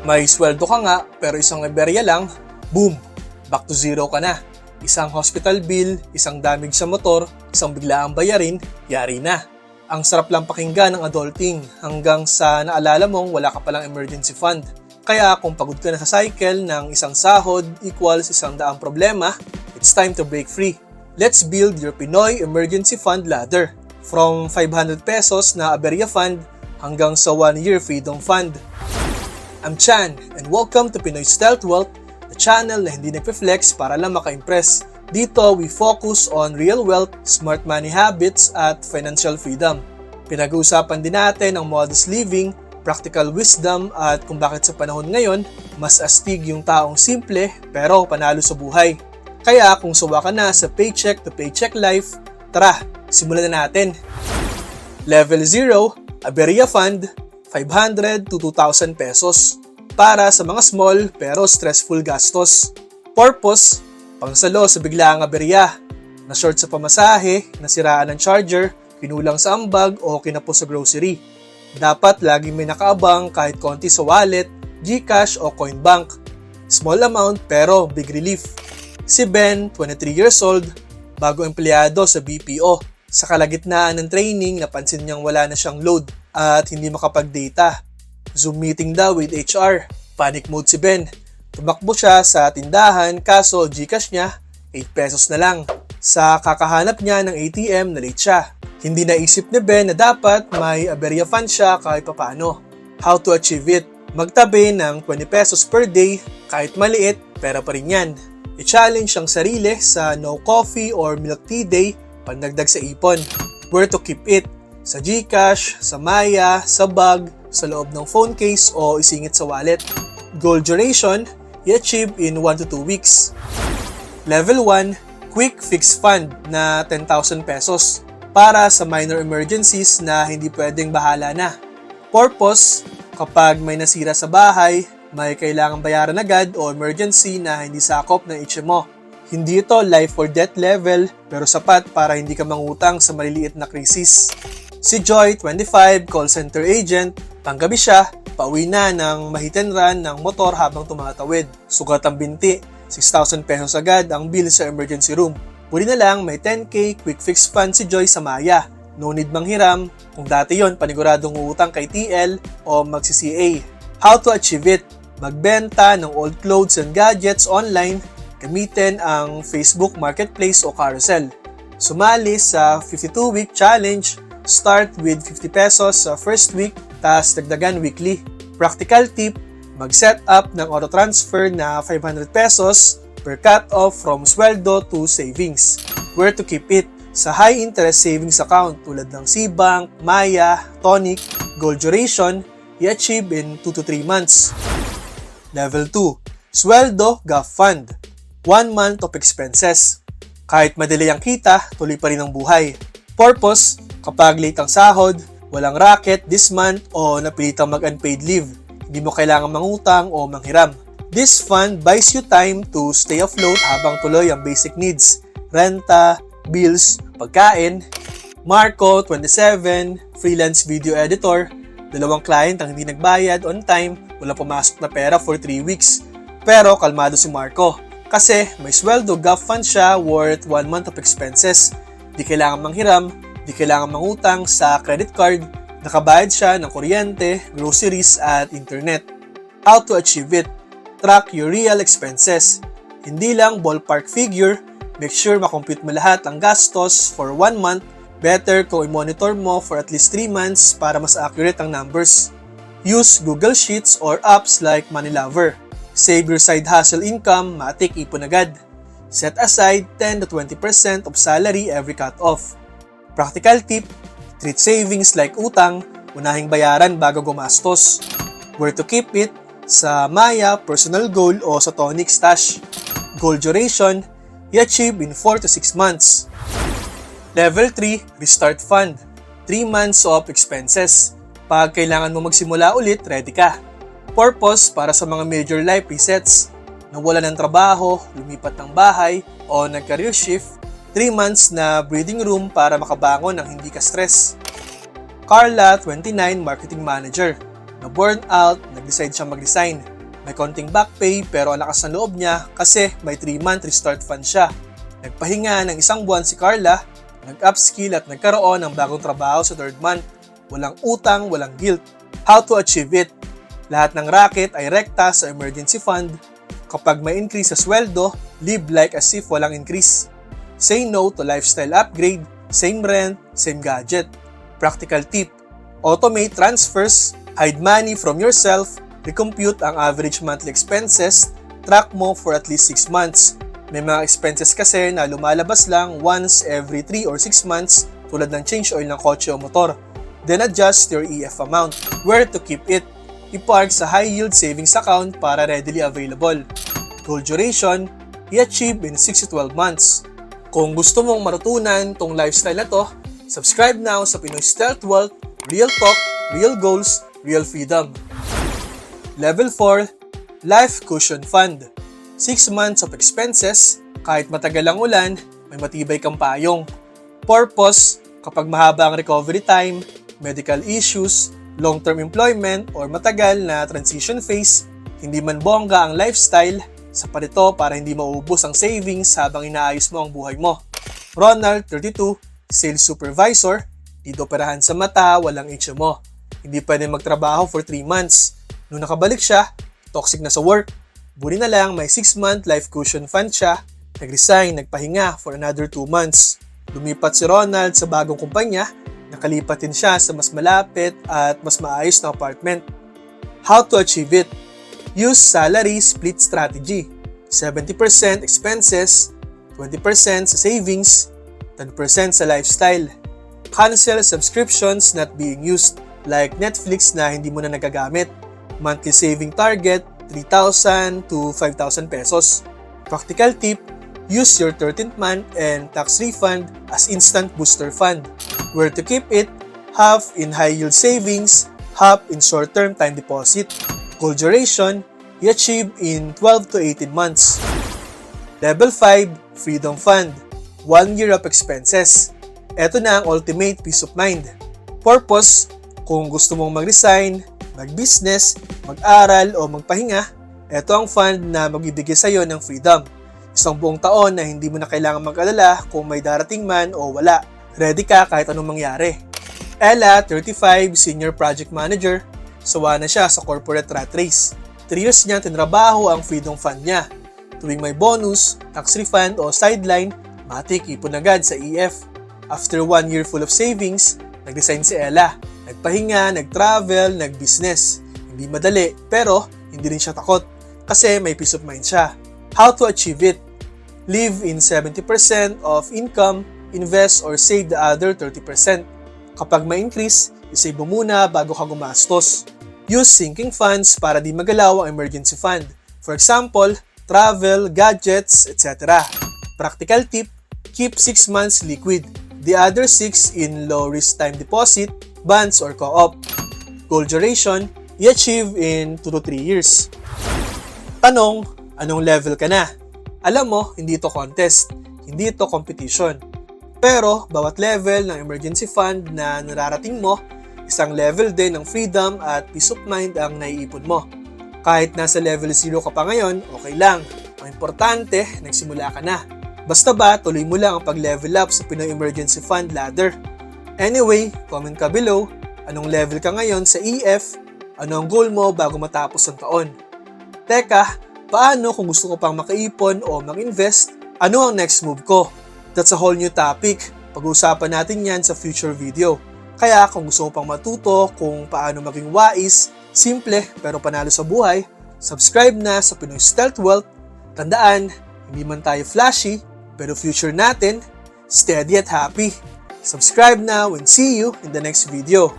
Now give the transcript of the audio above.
May sweldo ka nga pero isang aberya lang, boom! Back to zero ka na. Isang hospital bill, isang damage sa motor, isang biglaang bayarin, yari na. Ang sarap lang pakinggan ng adulting hanggang sa naalala mong wala ka palang emergency fund. Kaya kung pagod ka na sa cycle ng isang sahod equals 100 problema, it's time to break free. Let's build your Pinoy Emergency Fund ladder. From 500 pesos na aberya fund hanggang sa 1-year freedom fund. I'm Chan and welcome to Pinoy Stealth Wealth, the channel na hindi nagpe-flex para lang maka-impress. Dito, we focus on real wealth, smart money habits, at financial freedom. Pinag-uusapan din natin ang modest living, practical wisdom, at kung bakit sa panahon ngayon, mas astig yung taong simple pero panalo sa buhay. Kaya kung sawa ka na sa paycheck to paycheck life, tara, simulan na natin. Level 0, Aberya Fund, 500 to 2,000 pesos. Para sa mga small pero stressful gastos. Purpose, pangsalo sa biglaang aberya. Na-short sa pamasahe, nasiraan ng charger, kinulang sa ambag o kinapos sa grocery. Dapat laging may nakaabang kahit konti sa wallet, GCash o Coinbank. Small amount pero big relief. Si Ben, 23 years old, bago empleyado sa BPO. Sa kalagitnaan ng training, napansin niyang wala na siyang load at hindi makapag-data. Zoom meeting daw with HR. Panic mode si Ben. Tumakbo siya sa tindahan kaso GCash niya, 8 pesos na lang. Sa kakahanap niya ng ATM, na-late siya. Hindi naisip ni Ben na dapat may aberya fund siya kahit papano. How to achieve it? Magtabi ng 20 pesos per day kahit maliit, pera pa rin yan. I-challenge ang sarili sa no coffee or milk tea day pandagdag sa ipon. Where to keep it? Sa GCash, sa Maya, sa bag, sa loob ng phone case o isingit sa wallet. Goal duration, i-achieve in 1 to 2 weeks. Level 1, Quick Fix Fund na 10,000 pesos para sa minor emergencies na hindi pwedeng bahala na. Purpose, kapag may nasira sa bahay, may kailangang bayaran agad o emergency na hindi sakop ng HMO. Hindi ito life or death level pero sapat para hindi ka mangutang sa maliliit na krisis. Si Joy, 25, call center agent, panggabi siya, pauwi na ng mahit and run ng motor habang tumatawid. Sugat ang binti, 6,000 pesos agad ang bill sa emergency room. Puli na lang may 10k quick fix fund si Joy sa Maya. No need manghiram, kung dati yon paniguradong uutang kay TL o magsi-CA. How to achieve it? Magbenta ng old clothes and gadgets online, gamitin ang Facebook Marketplace o Carousel. Sumali sa 52-week challenge, start with 50 pesos sa first week, tas dagdagan weekly. Practical tip, mag-set up ng auto-transfer na 500 pesos per cut-off from sweldo to savings. Where to keep it? Sa high-interest savings account tulad ng Cbank, Maya, Tonic, goal duration, i-achieve in 2 to 3 months. Level 2, Sweldo Gov Fund, 1 month of expenses. Kahit madelay ang kita, tuloy pa rin ang buhay. Purpose, kapag late ang sahod, walang racket this month o napilitang mag-unpaid leave, hindi mo kailangan mangutang o manghiram. This fund buys you time to stay afloat habang tuloy ang basic needs, renta, bills, pagkain. Marco, 27, freelance video editor, 2 client ang hindi nagbayad on time, walang pumasok na pera for 3 weeks. Pero kalmado si Marco. Kasi may sweldo gov fund siya worth 1 month of expenses. Di kailangan manghiram, di kailangan mangutang sa credit card, nakabayad siya ng kuryente, groceries at internet. How to achieve it? Track your real expenses. Hindi lang ballpark figure, make sure makompute mo lahat ang gastos for 1 month. Better kung i-monitor mo for at least 3 months para mas accurate ang numbers. Use Google Sheets or apps like Money Lover. Save your side hustle income, matik ipon agad. Set aside 10 to 20% of salary every cut-off. Practical tip, treat savings like utang, unahing bayaran bago gumastos. Where to keep it? Sa Maya, personal goal o sa Tonic stash. Goal duration, i-achieve in 4 to 6 months. Level 3, Restart Fund, 3 months of expenses. Pag kailangan mo magsimula ulit, ready ka. Purpose para sa mga major life resets, nawala ng trabaho, lumipat ng bahay, o nag-career shift, 3 months na breathing room para makabangon ng hindi ka stress. Carla, 29, marketing manager. Na-burn out, nag-decide siya mag-resign. May konting back pay pero ang lakas ng loob niya kasi may 3-month restart fund siya. Nagpahinga ng 1 buwan si Carla, nag-upskill at nagkaroon ng bagong trabaho sa 3rd month. Walang utang, walang guilt. How to achieve it? Lahat ng racket ay rekta sa emergency fund. Kapag may increase sa sweldo, live like as if walang increase. Say no to lifestyle upgrade, same rent, same gadget. Practical tip: automate transfers, hide money from yourself, recompute ang average monthly expenses, track mo for at least 6 months. May mga expenses kasi na lumalabas lang once every 3 or 6 months tulad ng change oil ng kotse o motor. Then adjust your EF amount. Where to keep it? I-park sa high-yield savings account para readily available. Goal duration, i-achieve in 6 to 12 months. Kung gusto mong matutunan tong lifestyle na to, subscribe now sa Pinoy Stealth Wealth, Real Talk, Real Goals, Real Freedom. Level 4, Life Cushion Fund. 6 months of expenses, kahit matagal ang ulan, may matibay kang payong. Purpose, kapag mahaba ang recovery time, medical issues, long-term employment, or matagal na transition phase, hindi man bongga ang lifestyle, sapat ito para hindi maubos ang savings habang inaayos mo ang buhay mo. Ronald, 32, Sales Supervisor, dito operahan sa mata, walang HMO. Hindi pwede magtrabaho for 3 months. Nung nakabalik siya, toxic na sa work. Buti na lang may 6-month life cushion fund siya, nag-resign, nagpahinga for another 2 months. Lumipat si Ronald sa bagong kumpanya, nakalipat din siya sa mas malapit at mas maayos na apartment. How to achieve it? Use salary split strategy. 70% expenses, 20% sa savings, 10% sa lifestyle. Cancel subscriptions not being used like Netflix na hindi mo na nagagamit. Monthly saving target, 3,000 to 5,000 pesos. Practical tip, use your 13th month and tax refund as instant booster fund. Where to keep it? Half in high-yield savings, half in short-term time deposit. Goal duration, i-achieve in 12 to 18 months. Level 5, Freedom Fund. 1 year of expenses. Ito na ang ultimate peace of mind. Purpose, kung gusto mong mag-resign, mag-business, mag-aral o magpahinga, ito ang fund na magbibigay sa iyo ng freedom. Isang buong taon na hindi mo na kailangan mag-alala kung may darating man o wala. Ready ka kahit anong mangyari. Ella, 35, Senior Project Manager. Sawa na siya sa corporate rat race. 3 years niya tinrabaho ang freedom fund niya. Tuwing may bonus, tax refund o sideline, matik ipon agad sa EF. After 1 year full of savings, nag-resign si Ella. Nagpahinga, nag-travel, nag-business. Hindi madali, pero hindi rin siya takot kasi may peace of mind siya. How to achieve it? Live in 70% of income, invest or save the other 30%. Kapag may increase, isave mo muna bago ka gumastos. Use sinking funds para di magalaw ang emergency fund. For example, travel, gadgets, etc. Practical tip, keep 6 months liquid. The other 6 in low-risk time deposit, bonds, or co-op. Goal duration, i-achieve in 2 to 3 years. Tanong, anong level ka na? Alam mo, hindi ito contest, hindi ito competition. Pero, bawat level ng emergency fund na nararating mo, isang level din ng freedom at peace of mind ang naiipon mo. Kahit nasa level 0 ka pa ngayon, okay lang. Ang importante, nagsimula ka na. Basta ba, tuloy mo lang ang pag-level up sa Pinoy Emergency Fund ladder. Anyway, comment ka below, anong level ka ngayon sa EF, ano ang goal mo bago matapos ang taon. Teka, paano kung gusto ko pang makaipon o mag-invest, ano ang next move ko? That's a whole new topic. Pag-uusapan natin yan sa future video. Kaya kung gusto mo pang matuto kung paano maging wais, simple pero panalo sa buhay, subscribe na sa Pinoy Stealth Wealth. Tandaan, hindi man tayo flashy, pero future natin, steady at happy. Subscribe now and see you in the next video.